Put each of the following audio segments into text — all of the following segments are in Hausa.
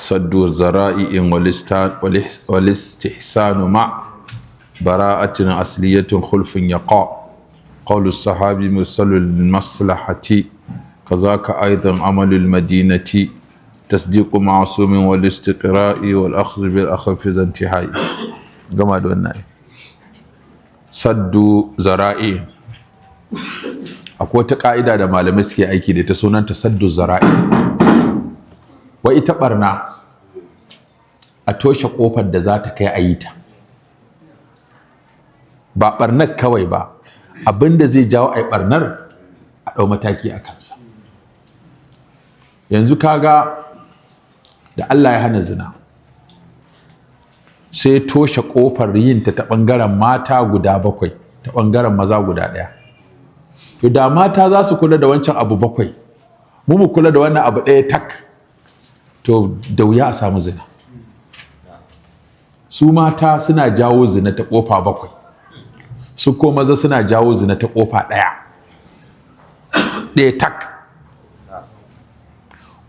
saddu zara'i walistihsanu ma bara'atin asliyatin khulfin yaqa qawlu sahabi musalul maslahati kazaka aidan amalul madinati tasdiqu ma'sumin wal istiqra'i wal akhdh bil akhfi intihai. Gama da wannan saddu zara'i akwai wata ka'ida da malamai suke aiki da ta sunanta saddu zara'i. Wai ita barna a toshe kofar da za ta kai a yi ta, ba barnar kawai ba, abinda zai jawo a yi barnar a ɗau mataki a kansa. Yanzu kaga da Allah ya hana zina sai toshe kofar yin ta ɓangaren mata guda 7 ta ɓangaren maza guda 1. To da mata za su kula da wancan abu 7, mu kula da wannan abu 1 tak, to da wuya a samu zina. Su mata suna jawo zina ta kofa 7, su ko maza suna jawo zina ta kofa 1 tak.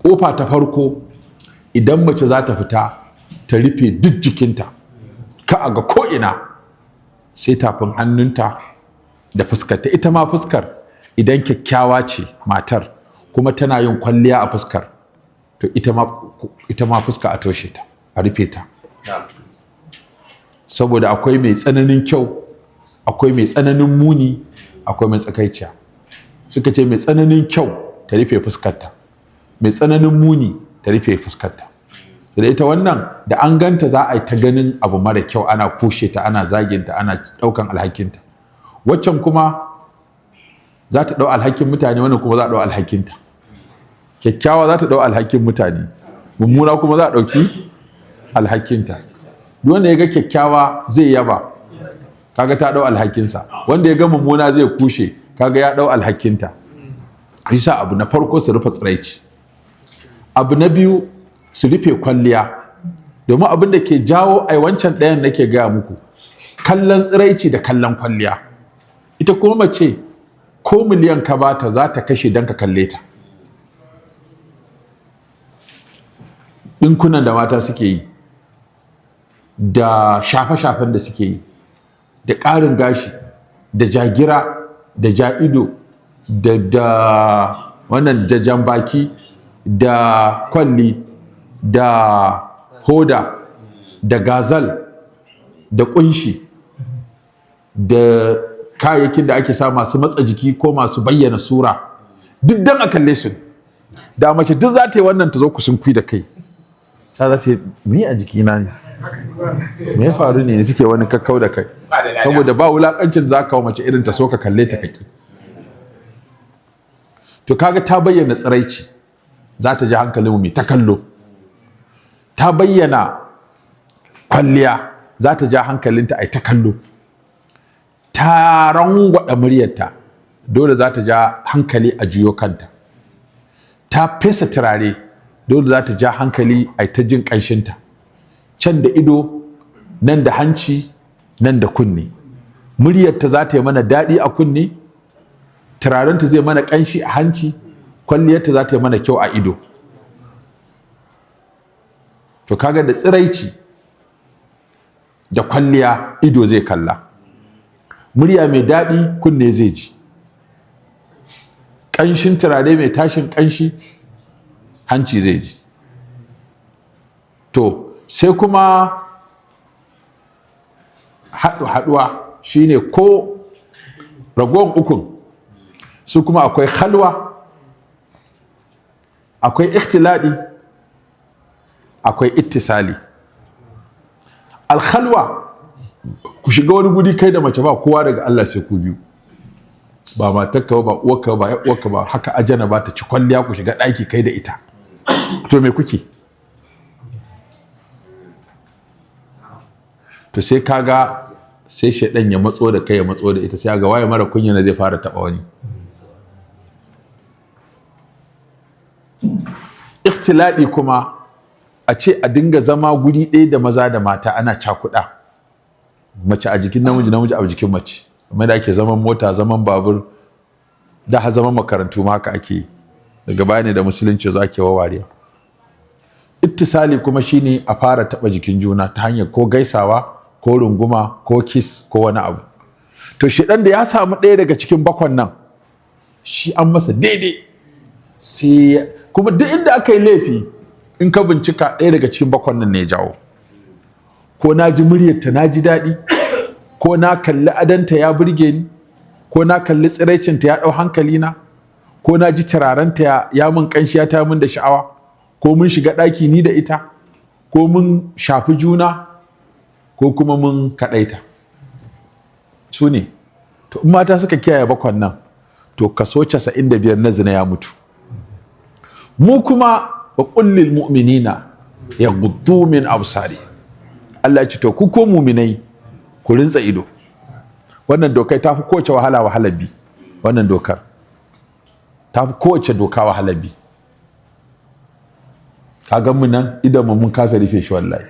Kofa ta farko, idan mace za ta fita ta rufe duk jikinta ka a ga ko'ina sai tafin hannunta da fuskarta. Ita ma fuskar idan kyakkyawa ce matar kuma tana yin kwalliya a fuskar, to ita ma fuska a toshe ta, a rufe ta. Saboda akwai mai tsananin kyau, akwai mai tsananin muni, akwai mai tsakaiciya. Suka ce mai tsananin kyau ta rufe fuskarta, mai tsananin muni ta rufe fuskarta. Da ita wannan da an ganta za a yi ta ganin abu mara kyau, ana kushe ta, ana zaginta, ana ɗaukan alhakinta. Waccan kuma za ta ɗau alhakin mutane, wannan kuma za a ɗau alhakinta. Kyakkyawa za ta ɗau alhakin mutane, mummuna kuma za a ɗauki alhakinta. Duk wanda ya ga kyakkyawa zai yaba, kaga ta ɗau alhakinsa. Wanda ya ga mummuna zai kushe, kaga ya ɗau alhakinta. Yasa abu na farko su rufe tsiraici. Abu na biyu su rufe kwalliya, domin abin da ke jawo ai wancan ɗayan nake gaya muku, kallon tsiraici da kallon kwalliya. Ita kuma mace ko miliyan ka bata za ta kashe don ka kalle ta. Ɗinkunan da mata suke yi, da shafe-shafen da suke yi, da ƙarin gashi, da jagira, da ja'ido, da wannan da jambaki, da kwalli, da hoda, da gazal, da kunshi, da kayayyakin da ake sa masu matsa jiki ko masu bayyana sura, duk dan a kalle su. Da mace duk za ta yi wannan ta zo ku sunkui da kai, ta za ta yi me a jikina ne, me ya faru ne suke wani kakkau da kai, saboda ba wulakancin za ka wa mace irin ta so ka kalle ta kaki. To kaga ta bayyana tsiraici, za ta ji hankalin mu mai ta kallo. Ta bayyana kwalliya, za ta ja hankalinta ai ta kallo. Ta rangwada muryarta, dole za ta ja hankali a juyo kanta. Ta fesa turare, dole za ta ja hankali ai ta jin ƙanshinta. Can da ido, nan da hanci, nan da kunne. Muryarta za ta yi mana daɗi a kunne, turarenta zai mana ƙanshi a hanci, kwalliyarta za ta yi mana kyau a ido. To kaga da tsiraici da kwalliya ido zai kalla, murya mai daɗi kunne zai ji, ƙanshin turare mai tashin ƙanshi hanci zai ji. To sai kuma haɗuwa shine ko ragowar ukun su kuma akwai halwa, akwai ikhtiladi, akwai ittisali. Alhalwa, ku shiga wani guri kai da mace ba kowa daga Allah sai ku biyu, ba matarka ba, uwarka ba, uwarka ba, haka ajana ba ta ci kwalliya ku shiga ɗaki kai da ita. To me kuke? To sai kaga sai shaidan ya matso da kai, ya matso da ita, sai ga waye mara kunya na zai fara taɓa wani. Ikhtiladi kuma a ce a dinga zama guri ɗaya da maza da mata ana cakuɗa, mace a jikin namiji, namiji a jikin mace, kamar da ake zaman mota, zaman babur, da zaman makarantu ma haka ake yi. Daga baya ne da musulunci za ke wawariya. ittisali kuma shine a fara taɓa jikin juna ta hanyar ko gaisawa ko runguma ko kiss ko wani abu. To shedan da ya samu ɗaya daga cikin bakwan nan shi an masa daidai, sai kuma duk inda aka yi laifi in ka bincika ɗaya daga cikin bakwan nan ne ya jawo. Ko na ji muryarta na ji daɗi, ko na kalli adanta ya burge ni, ko na kalli tsiraicinta ya ɗau hankalina, ko na ji turarenta ya mun ƙanshi ya ta mun da sha'awa, ko mun shiga ɗaki ni da ita, ko mun shafi juna, ko kuma mun kaɗaita. Su ne. To in mata suka kiyaye bakwan nan, to kaso 95 na zina ya mutu. Mu kuma wa kullil mu'minina yaghuddu min absari. Allah ya ce to ku ko mu'minai ku rintsa ido. Wannan dokar ta fi kowace wahalar bi. Wannan dokar ta fi kowace doka wahalar bi. Ka ga mu nan idan mun kasa rufe shi wallahi.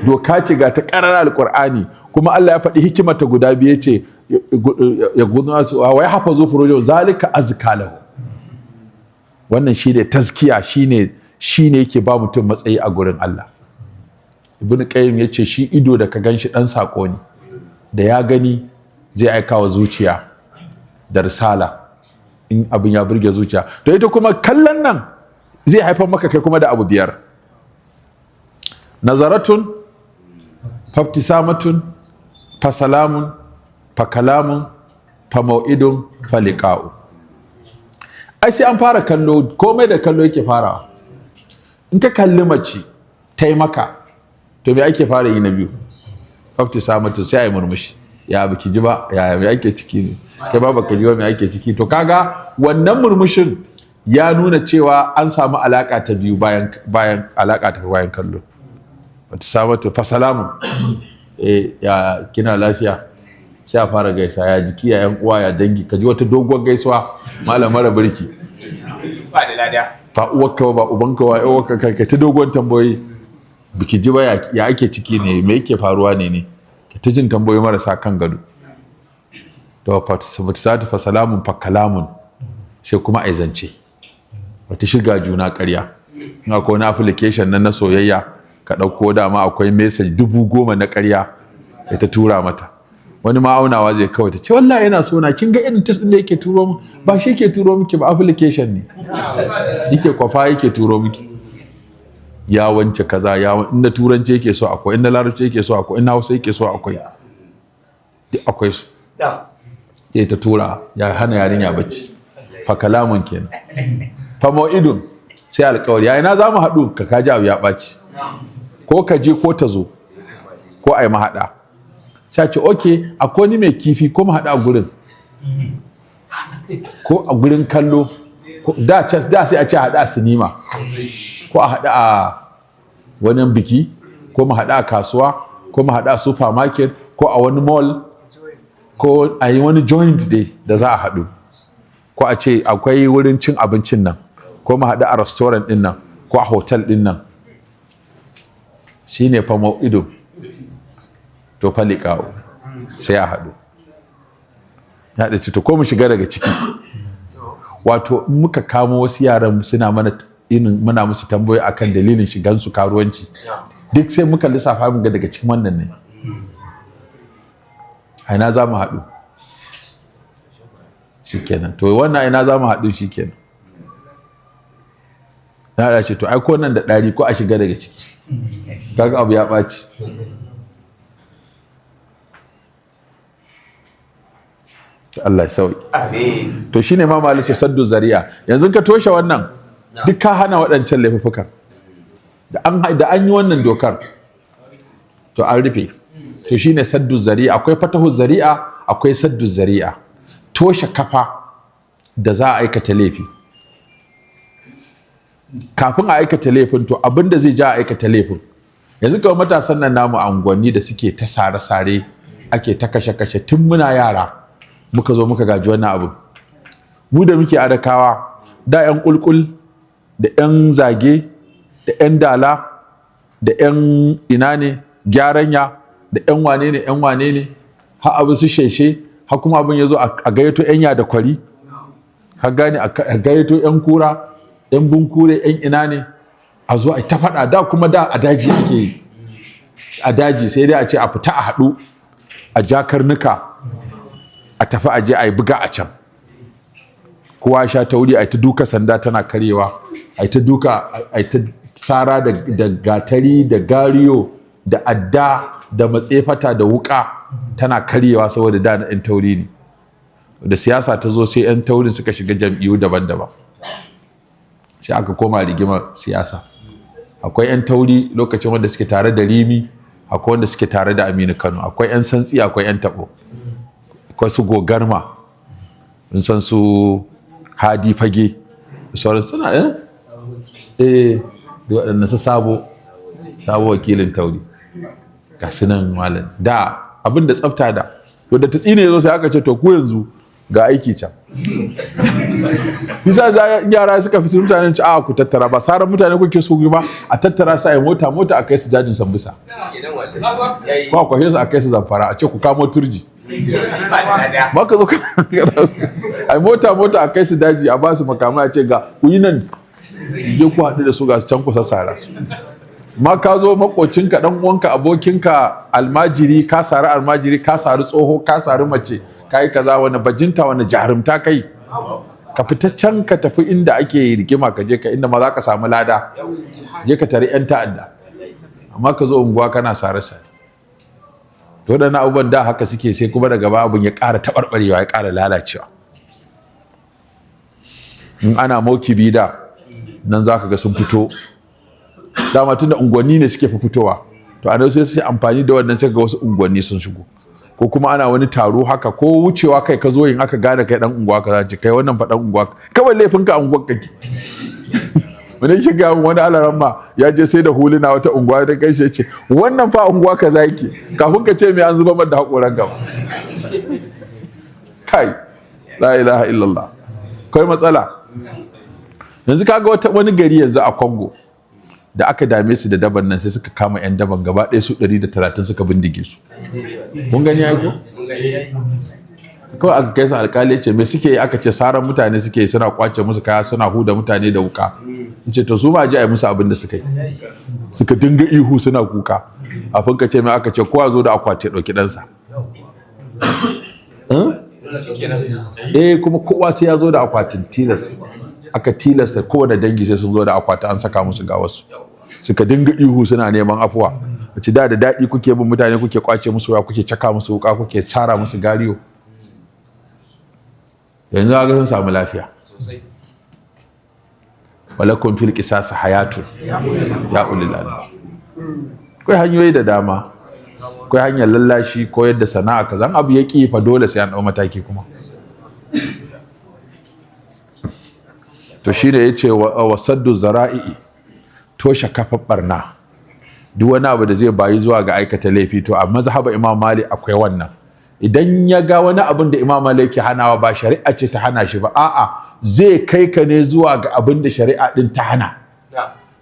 Doka ce ga ta ƙarar alƙur'ani, kuma Allah ya faɗi hikimata guda biyu, ce ya gudun su wa ya hafa zo furojo zalika azka lahu. Wannan shine tazkiya, shine yake ba mutum matsayi a gurin Allah. Ibn Qayyim yace shi ido da ka ganshi dan sako ne, da ya gani zai aika wa zuciya da risala in abin ya burge zuciya. To ita kuma kallon nan zai haifar maka kai kuma da abu biyar: nazaratun, fabtisamatun, fasalamun, fakalamun, famau'idun, faliqa'u. Ai sai an fara kallo, komai da kallo yake farawa. In ka kalli mace ta yi maka, to me ake fara yi na biyu? Fabtisamatun, sai ai murmushi. Ya baki ji ba, ya me ake ciki ne? Kai ba baka ji ba me ake ciki? To kaga wannan murmushin ya nuna cewa an samu alaka ta biyu bayan alaka ta bayan kallo. Fabtisamatun, fasalamun. Ya kina lafiya? Sai a fara gaisa, ya jiki, ya yan uwa, ya dangi. Ka ji wata doguwar gaisuwa, malam mara birki. Ba da lada. Ba uwarka ba ubanka ba uwarka, kai ta doguwar tambayoyi. Biki ji ba ya ake ciki ne, me yake faruwa ne? Ka ta jin tambayoyi marasa kan gado. To fatisatu fasalamun fakalamun, sai kuma ai zance. Wata shiga juna ƙarya. In akwai wani application na soyayya, ka ɗauko dama akwai message 10,000 na ƙarya ya ta tura mata. Wani ma aunawa zai kawai ta ce wallahi yana so na, kin ga irin test din da yake turo mu, ba shi yake turo miki ba, application ne yake kwafa yake turo miki. Ya wance kaza, ya inda turanci yake so akwai, inda larabci yake so akwai, inda hausa yake so akwai, duk akwai su. Sai ta tura, ya hana yarinya bacci. Fa kalamun kenan. Fa mau'idun, sai alƙawari. Ya ina za mu haɗu? Ka kaji abu ya ɓaci, ko ka je ko ta zo, ko ai mahaɗa. Sai ce okay, akwai ni mai kifi, ko mu haɗu a gurin, ko a gurin kallo. Da sai a ce haɗu a sinima, ko a haɗu a wani biki, ko mu haɗu a kasuwa, ko mu haɗu a supermarket, ko a wani mall, ko a yi wani joint day da za a haɗu, ko a ce akwai wurin cin abincin nan, ko mu haɗu a restaurant ɗin nan, ko a hotel ɗin nan. Shine fa mau'idu. To faliqa'u, sai a haɗu. Ya dace to ko mu shiga daga ciki. Wato in muka kamo wasu yaran suna mana muna musu tambayoyi akan dalilin shigan su karuwanci, duk sai muka lissafa mu ga daga cikin wannan ne. A ina za mu haɗu? Shikenan. To wannan ina za mu haɗu shikenan. Na dace to ai ko nan da ɗari ko a shiga daga ciki. Kaga abu ya ɓaci. Allah ya sauki. Amin. To shine ma malice saddu zari'a. Yanzu ka toshe wannan, duk ka hana waɗancan laifukan. Da an yi wannan dokar, to an rufe. To shine saddu zari'a. Akwai fatahu zari'a, akwai saddu zari'a. Toshe kafa da za a aikata laifi. Kafin a aikata laifin, to abinda zai ja a aikata laifin. Yanzu kawai matasan nan namu a unguwanni da suke ta sare-sare, ake ta kashe-kashe tun muna yara. Muka zo muka gaji wannan abu. Mu da muke adakawa, da 'yan kulkul, da 'yan zage, da 'yan dala, da 'yan ina ne, gyaranya, da 'yan wane ne, har abin su sheshe, har kuma abin ya zo a gayyato 'yan yada kwari, har gane a gayyato 'yan kura, 'yan bunkure, 'yan ina ne, a zo a ta faɗa. Da kuma da a daji ake yi, a daji sai dai a ce a fita a haɗu a ja karnuka a tafi aje a yi buga a can, kowa sha ta wuri a ta duka sanda tana karyewa, a ta duka a ta tsara da gatari da gariyo da adda da matsefata da wuka tana karyewa saboda da na 'yan tauri ne. Da siyasa ta zo sai 'yan taurin suka shiga jam'iyyu daban-daban, sai aka koma rigimar siyasa. Akwai 'yan tauri lokacin wanda suke tare da Rimi, akwai wanda suke tare da Aminu Kano, akwai 'yan santsi, akwai 'yan tabo, akwai su gogarma, mun san su Hadi Fage da sauran suna da waɗanda su sabo wakilin tauri ga sunan malam. Da abin da tsafta da wadda ta tsine zo sai aka ce to ku yanzu ga aiki can. Bisa yara suka fi mutanen ci a ku tattara, ba sarar mutane kuke so ba, a tattara su a yi mota a kai su jajin Sambisa, ko a kwashe su a kai su Zamfara, a ce ku kamo turji. Ba ka zo a yi mota a kai su daji, a ba su makamai, a ce ga ku yi nan, je ku haɗu da su ga su can ku sassara su. Ma ka zo makocinka, ɗan uwanka, abokinka almajiri, ka sari almajiri, ka sari tsoho, ka sari mace, ka yi kaza, wani bajinta, wani jarumta kai. Ka fita can ka tafi inda ake rigima, ka je ka inda ma za ka samu lada, je ka tari 'yan ta'adda. Amma ka zo unguwa kana sare-sare. To waɗannan abubuwan da haka suke, sai kuma daga baya abin ya ƙara taɓarɓarewa, ya ƙara lalacewa. In ana mokibi da nan za ka ga sun fito, dama tun da unguwanni ne suke fitowa, to a nan sai su amfani da wannan sai ga wasu unguwanni sun shigo. Ko kuma ana wani taro haka, ko wucewa kai ka zo yin aka gane kai dan unguwa ka zaci kai wannan fa dan unguwa, kawai laifin ka unguwar kake. Wani shiga wani alaramma ya je sai da huluna wata unguwa da kai shi ce wannan fa unguwa ka zaki, kafin ka ce me an zuba man da hakoran gaba. Kai la ilaha illallah, kai matsala. Yanzu kaga wani gari yanzu a Congo da aka dame su da daban nan, sai suka kama 'yan daban gaba ɗaya su 130 suka bindige su. Kun gani ya ko? Kawai aka kai su alƙali ya ce me suke yi, aka ce saran mutane suke yi, suna kwace musu kaya, suna huda mutane da wuka. Ya ce to su ma ji a yi musu abin da suka yi. Suka dinga ihu suna kuka. A funka ce mai aka ce kowa zo da akwati ya ɗauki ɗansa. Kuma kowa sai ya zo da akwatin tilas. Aka tilasta kowane dangi sai sun zo da akwati an saka musu gawarsu. Suka dinga ihu suna neman afuwa. Wace da daɗi kuke bin mutane, kuke kwace musu wuya, kuke caka musu wuka, kuke tsara musu gariyo. Yanzu ga sun samu lafiya. Walakum fil qisas hayatun ya ulil albab. Akwai hanyoyi da dama. Akwai hanyar lallashi, koyar da sana'a kaza. Abu ya ƙi fa dole sai an ɗau mataki kuma. To shi da ya ce wa saddu zara'i, toshe kafar barna, duk wani abu da zai bayi zuwa ga aikata laifi. To a mazhabar Imam Malik akwai wannan. Idan ya ga wani abin da Imam Malik ke hanawa ba shari'a ce ta hana shi ba, a'a zai kai ka ne zuwa ga abin da shari'a din ta hana.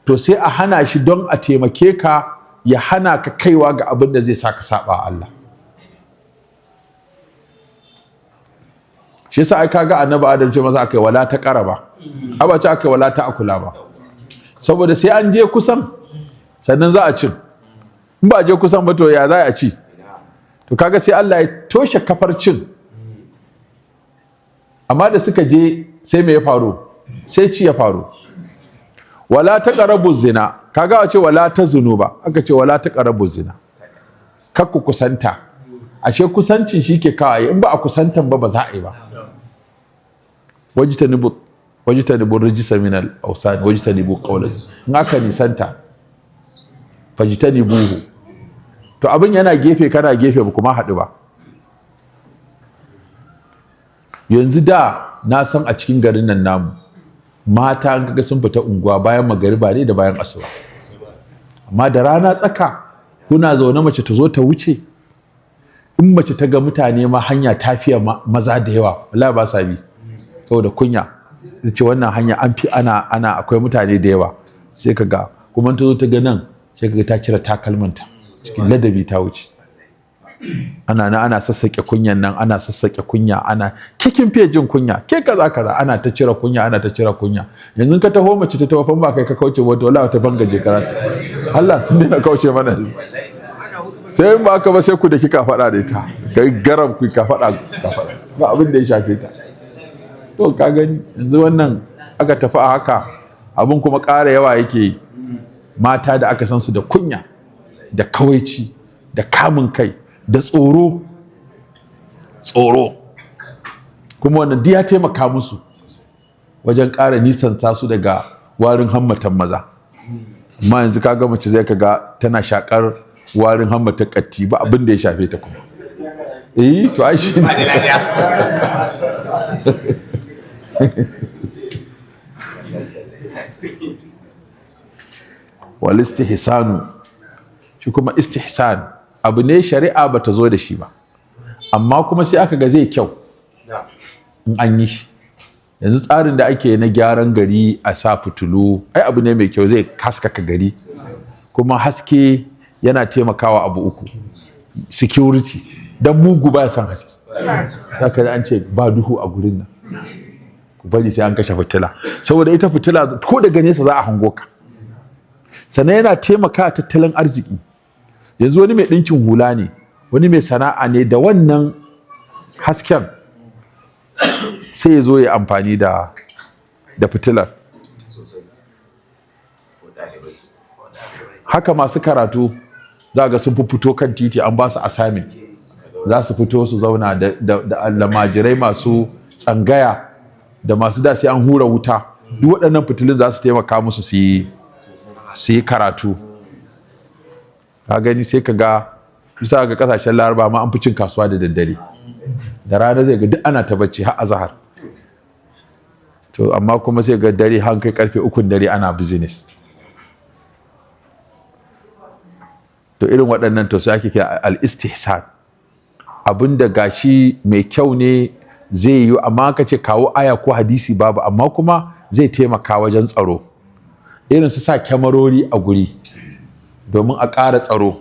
To sai a hana shi don a taimake ka, ya hana ka kaiwa ga abin da zai saka saba Allah. Shi yasa ai kaga annabi Adam ce masa akai wala ta qaraba, aba ce akai wala ta akula ba, saboda sai an je kusan sannan za a ci. In ba je kusan ba to ya za a ci? To kaga sai Allah ya toshe kafar cin. Amma da suka je sai me ya faru? Sai ci ya faru. Wala ta qarabu zina, kaga wace wala ta zunuba, aka ce wala ta qarabu zina, kar ku kusanta. Ashe kusancin shi ke kawai, in ba a kusantan ba za a yi ba. wajtanibu rijsa min al-awsan wajtanibu qawla, in aka nisanta fajtanibuhu. To abin yana gefe kana gefe ba kuma haɗu ba. Yanzu da na san a cikin garin nan namu mata an kaga sun fita unguwa bayan magariba ne da bayan asuba, amma da rana tsaka kuna zaune mace ta zo ta wuce, in mace ta ga mutane ma hanya tafiya maza da yawa wallahi ba sa bi saboda kunya. Ce wannan hanya an fi ana akwai mutane da yawa, sai ka ga kuma ta zo ta ga nan sai ka ga ta cire takalmanta cikin ladabi ta wuce. ana sassaƙe kunyan nan, ana sassaƙe kunya, ana kin fiye jin kunya, ke kaza ana ta cire kunya, ana ta cire kunya. Yanzu ka taho mace ta taho ba kai ka kauce wata wallahi ta bangaje karatu. Allah sun dina kauce mana. Sai in ba ka ba sai ku da kika faɗa da ita. Kai garam ku ka faɗa ba abin da ya shafe ta. To ka gani yanzu wannan aka tafi a haka abin kuma ƙara yawa yake. Mata da aka san su da kunya, da kawaici, da kamun kai, da tsoro kuma wannan duk ya taimaka musu wajen ƙara nisanta su daga warin hammatan maza. Amma yanzu kaga mace zai kaga tana shakar warin hammatan katti ba abin da ya shafe ta kuma. To ai shi wal istihsanu, shi kuma istihsan abu ne shari'a bata zo da shi ba, amma kuma sai aka ga zai kyau in an yi shi. Yanzu tsarin da ake na gyaran gari a sa fitulu ai abu ne mai kyau, zai haskaka gari, kuma haske yana taimakawa abu uku: security, dan mugu ba ya san haske. Saka an ce ba duhu a gurin nan, ku bari sai an kashe fitila, saboda ita fitila ko daga nesa za a hango ka. Sannan yana taimaka tattalin arziki. Yanzu wani mai ɗinkin hula ne, wani mai sana'a ne, da wannan hasken sai ya zo ya amfani da fitilar. Haka masu karatu za ga sun fito kan titi, an ba su assignment, za su fito su zauna da almajirai masu tsangaya da masu da sai an hura wuta. Duk waɗannan fitilun za su taimaka musu su yi karatu. Ka gani sai ka ga bisa ga kasashen Laraba ma an fi cin kasuwa da daddare, da rana zai ga duk ana ta bacci har azhar. To amma kuma sai ga dare har kai karfe 3 dare ana business. To irin waɗannan to sai ake kira al-istihsan, abinda gashi mai kyau ne zai yi, amma ka ce kawo aya ko hadisi babu, amma kuma zai taimaka wajen tsaro. Irin su sa kyamarori a guri domin a ƙara tsaro,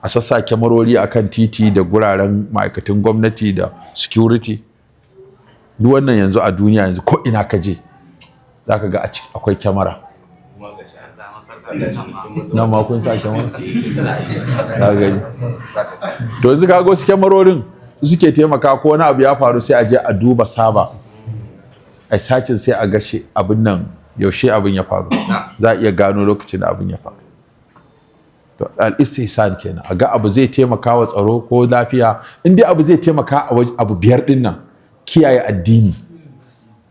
a sassa kyamarori a kan titi da guraren ma'aikatan gwamnati da security. Duk wannan yanzu a duniya yanzu ko ina ka je za ka ga akwai kyamara. Na ma kun sa kyamara? Na gani. To yanzu ka ga wasu kyamarorin suke taimaka, ko wani abu ya faru sai a je a duba saba, a sacin sai a ga abin nan yaushe abin ya faru, za a iya gano lokacin da abin ya faru. To al-istihsan kenan, a ga abu zai taimaka wa tsaro ko lafiya. In dai abu zai taimaka a abu biyar din nan: kiyaye addini,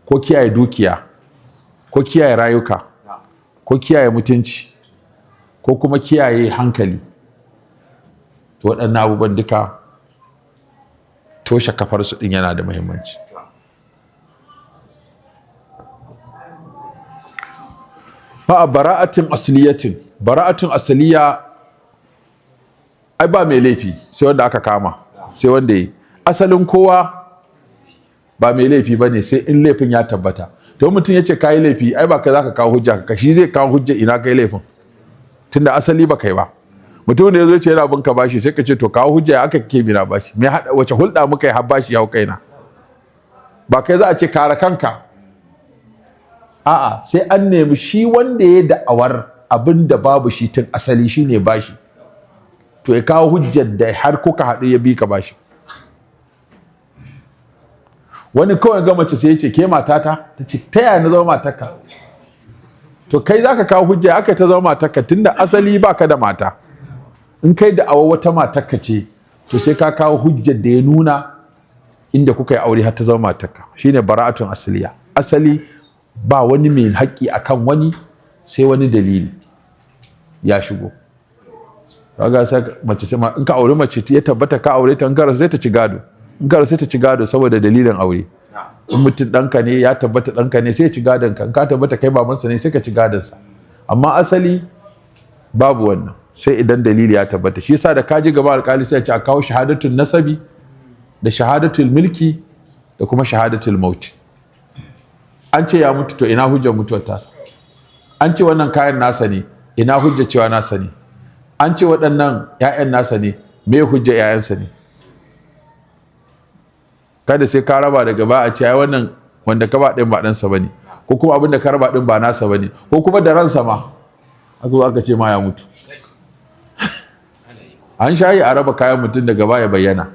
ko kiyaye dukiya, ko kiyaye rayuka, ko kiyaye mutunci, ko kuma kiyaye hankali. To waɗannan abubuwan duka toshe kafar su din yana da muhimmanci. Fa bara'atin asliyatin, bara'atun asliya ai ba mai laifi sai wanda aka kama, sai wanda yi. Asalin kowa ba mai laifi bane sai in laifin ya tabbata. To mutum ya ce ka yi laifi, ai ba kai za ka kawo hujja, ka shi zai kawo hujja ina kai laifin, tunda asali ba kai ba. Mutum da ya zo ce yana bin ka bashi, sai ka ce to kawo hujja ya aka ke mina bashi, me hada wace hulɗa muka yi har bashi ya hau kaina? Ba kai za a ce kare kanka. A'a, sai an nemi shi wanda ya da'awar abin da babu shi tun asali shi ne bashi, to ya kawo hujjar da har kuka haɗu ya bi ka bashi. Wani kawai ga mace sai ya ce ke matata, ta ce ta yaya na zama matarka? To kai za ka kawo hujja aka ta zama matarka, tunda asali ba ka da mata. In kai da'awar wata matarka ce, to sai ka kawo hujjar da ya nuna inda kuka yi aure har ta zama matarka. Shine bara'atun asliya. Asali ba wani mai haƙƙi akan wani sai wani dalili ya shigo. Kaga sai mace sai in ka aure mace ya tabbata ka aure ta, in ka sai ta ci gado, in ka sai ta ci gado saboda dalilin aure. In mutum ɗanka ne ya tabbata ɗanka ne sai ya ci gadon ka, in ka tabbata kai babansa ne sai ka ci gadon sa. Amma asali babu wannan sai idan dalili ya tabbata. Shi yasa da ka ji gaba alƙali sai ya ce a kawo shahadatul nasabi da shahadatul milki da kuma shahadatul mauti. An ce ya mutu, to ina hujjar mutuwar tasa? An ce wannan kayan nasa ne, ina hujjar cewa nasa ne? An ce waɗannan 'ya'yan nasa ne, me hujja 'ya'yansa ne? Kada sai ka raba daga ba a ce ai wannan wanda ka ba ɗin ba ɗansa ba ne, ko kuma abin da ka raba ɗin ba nasa ba ne, ko kuma da ransa ma aka ce ma ya mutu. An shayi a raba kayan mutum daga baya bayyana,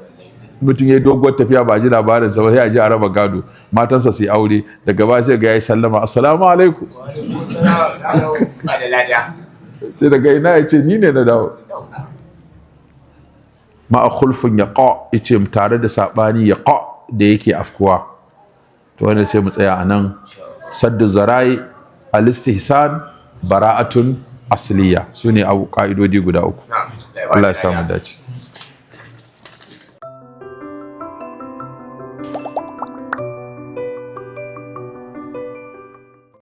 mutum ya yi doguwar tafiya ba ji labarinsa ba sai a ji a raba gado, matansa su yi aure daga baya sai ga ya yi sallama assalamu alaikum, sai daga ina ya ce ni ne na dawo. Ma'a khulfin ya ce tare da saɓani ya da yake afkuwa. To wanda sai mu tsaya a nan. Saddu zarai, al-istihsan, bara'atun asliya, su ne ƙa'idodi guda uku. Allah ya samu dace.